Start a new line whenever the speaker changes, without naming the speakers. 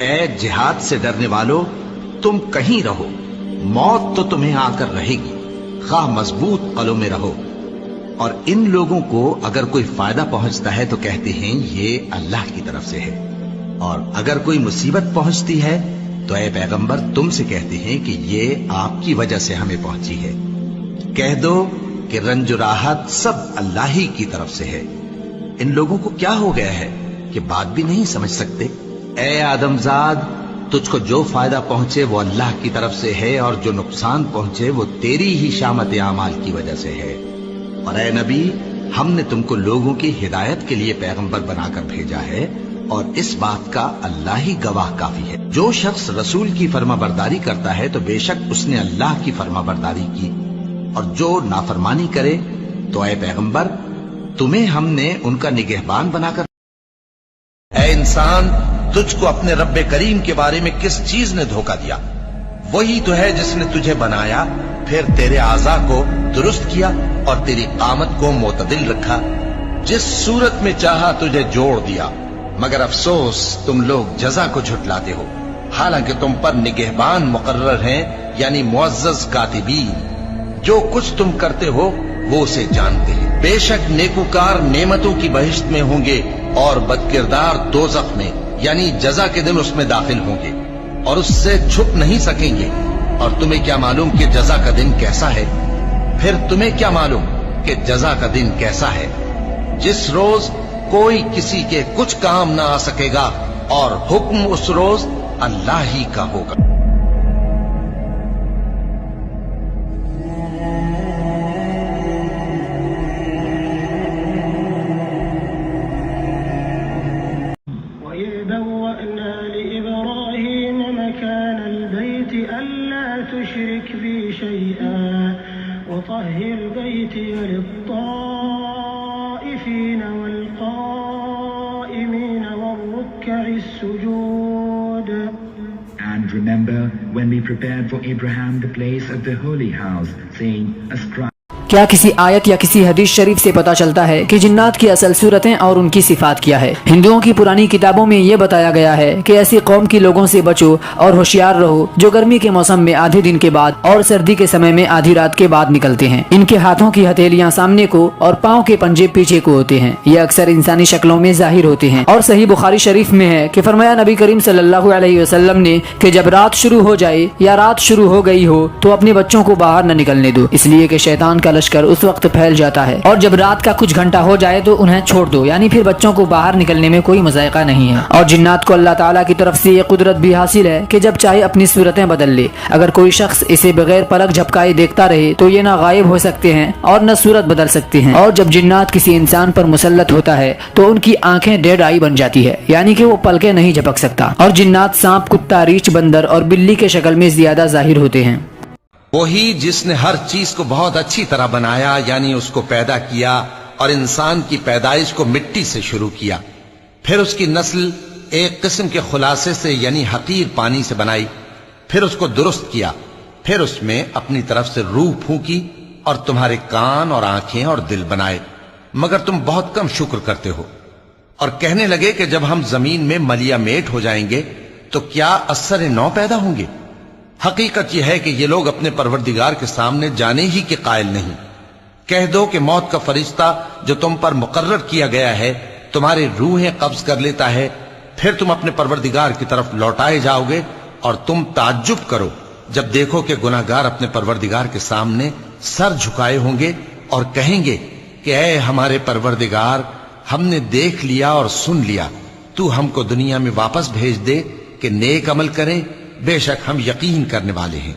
اے جہاد سے ڈرنے والو، تم کہیں رہو، موت تو تمہیں آ کر رہے گی، خواہ مضبوط قلعوں میں رہو۔ اور ان لوگوں کو اگر کوئی فائدہ پہنچتا ہے تو کہتے ہیں یہ اللہ کی طرف سے ہے، اور اگر کوئی مصیبت پہنچتی ہے تو اے پیغمبر تم سے کہتے ہیں کہ یہ آپ کی وجہ سے ہمیں پہنچی ہے۔ کہہ دو کہ رنج و راحت سب اللہ ہی کی طرف سے ہے۔ ان لوگوں کو کیا ہو گیا ہے کہ بات بھی نہیں سمجھ سکتے؟ اے آدمزاد، تجھ کو جو فائدہ پہنچے وہ اللہ کی طرف سے ہے، اور جو نقصان پہنچے وہ تیری ہی شامت اعمال کی وجہ سے ہے۔ اور اے نبی، ہم نے تم کو لوگوں کی ہدایت کے لیے پیغمبر بنا کر بھیجا ہے، اور اس بات کا اللہ ہی گواہ کافی ہے۔ جو شخص رسول کی فرما برداری کرتا ہے تو بے شک اس نے اللہ کی فرما برداری کی، اور جو نافرمانی کرے تو اے پیغمبر تمہیں ہم نے ان کا نگہبان بنا کر۔ اے انسان، تجھ کو اپنے رب کریم کے بارے میں کس چیز نے دھوکہ دیا؟ وہی تو ہے جس نے تجھے بنایا، پھر تیرے اعضاء کو درست کیا اور تیری قامت کو معتدل رکھا، جس صورت میں چاہا تجھے جوڑ دیا۔ مگر افسوس تم لوگ جزا کو جھٹلاتے ہو، حالانکہ تم پر نگہبان مقرر ہیں، یعنی معزز کاتبین۔ جو کچھ تم کرتے ہو وہ اسے جانتے ہیں۔ بے شک نیکوکار نعمتوں کی بہشت میں ہوں گے، اور بدکردار دوزخ میں، یعنی جزا کے دن اس میں داخل ہوں گے، اور اس سے چھپ نہیں سکیں گے۔ اور تمہیں کیا معلوم کہ جزا کا دن کیسا ہے؟ پھر تمہیں کیا معلوم کہ جزا کا دن کیسا ہے؟ جس روز کوئی کسی کے کچھ کام نہ آ سکے گا، اور حکم اس روز اللہ ہی کا ہوگا۔
تشرك بي شيئا وطهر بيتي للطائفين والقائمين والركع السجود.
And remember when we prepared for Abraham the place of the holy house, saying, ascribe.
کیا کسی آیت یا کسی حدیث شریف سے پتہ چلتا ہے کہ جنات کی اصل صورتیں اور ان کی صفات کیا ہے؟ ہندوؤں کی پرانی کتابوں میں یہ بتایا گیا ہے کہ ایسی قوم کی لوگوں سے بچو اور ہوشیار رہو جو گرمی کے موسم میں آدھے دن کے بعد اور سردی کے سمے میں آدھی رات کے بعد نکلتے ہیں۔ ان کے ہاتھوں کی ہتھیلیاں سامنے کو اور پاؤں کے پنجے پیچھے کو ہوتے ہیں۔ یہ اکثر انسانی شکلوں میں ظاہر ہوتے ہیں، اور صحیح بخاری شریف میں ہے کہ فرمایا نبی کریم صلی اللہ علیہ وسلم نے کہ جب رات شروع ہو جائے یا رات شروع ہو گئی ہو تو اپنے بچوں کو باہر نہ نکلنے دو، اس لیے کہ شیطان کا لشکر اس وقت پھیل جاتا ہے، اور جب رات کا کچھ گھنٹہ ہو جائے تو انہیں چھوڑ دو، یعنی پھر بچوں کو باہر نکلنے میں کوئی مضائقہ نہیں ہے۔ اور جنات کو اللہ تعالیٰ کی طرف سے یہ قدرت بھی حاصل ہے کہ جب چاہے اپنی صورتیں بدل لے۔ اگر کوئی شخص اسے بغیر پلک جھپکائے دیکھتا رہے تو یہ نہ غائب ہو سکتے ہیں اور نہ صورت بدل سکتے ہیں۔ اور جب جنات کسی انسان پر مسلط ہوتا ہے تو ان کی آنکھیں ڈیڈ آئی بن جاتی ہے، یعنی کہ وہ پلکیں نہیں جھپک سکتا۔ اور جنات سانپ، کتا، ریچھ، بندر اور بلی کے شکل میں زیادہ ظاہر ہوتے ہیں۔
وہی جس نے ہر چیز کو بہت اچھی طرح بنایا، یعنی اس کو پیدا کیا، اور انسان کی پیدائش کو مٹی سے شروع کیا، پھر اس کی نسل ایک قسم کے خلاصے سے یعنی حقیر پانی سے بنائی، پھر اس کو درست کیا، پھر اس میں اپنی طرف سے روح پھونکی، اور تمہارے کان اور آنکھیں اور دل بنائے، مگر تم بہت کم شکر کرتے ہو۔ اور کہنے لگے کہ جب ہم زمین میں ملیا میٹ ہو جائیں گے تو کیا اثر نو پیدا ہوں گے؟ حقیقت یہ ہے کہ یہ لوگ اپنے پروردگار کے سامنے جانے ہی کے قائل نہیں۔ کہہ دو کہ موت کا فرشتہ جو تم پر مقرر کیا گیا ہے تمہاری روحیں قبض کر لیتا ہے، پھر تم اپنے پروردگار کی طرف لوٹائے جاؤ گے، اور تم تعجب کرو جب دیکھو کہ گناہگار اپنے پروردگار کے سامنے سر جھکائے ہوں گے اور کہیں گے کہ اے ہمارے پروردگار، ہم نے دیکھ لیا اور سن لیا، تو ہم کو دنیا میں واپس بھیج دے کہ نیک عمل کریں، بے شک ہم یقین کرنے والے ہیں۔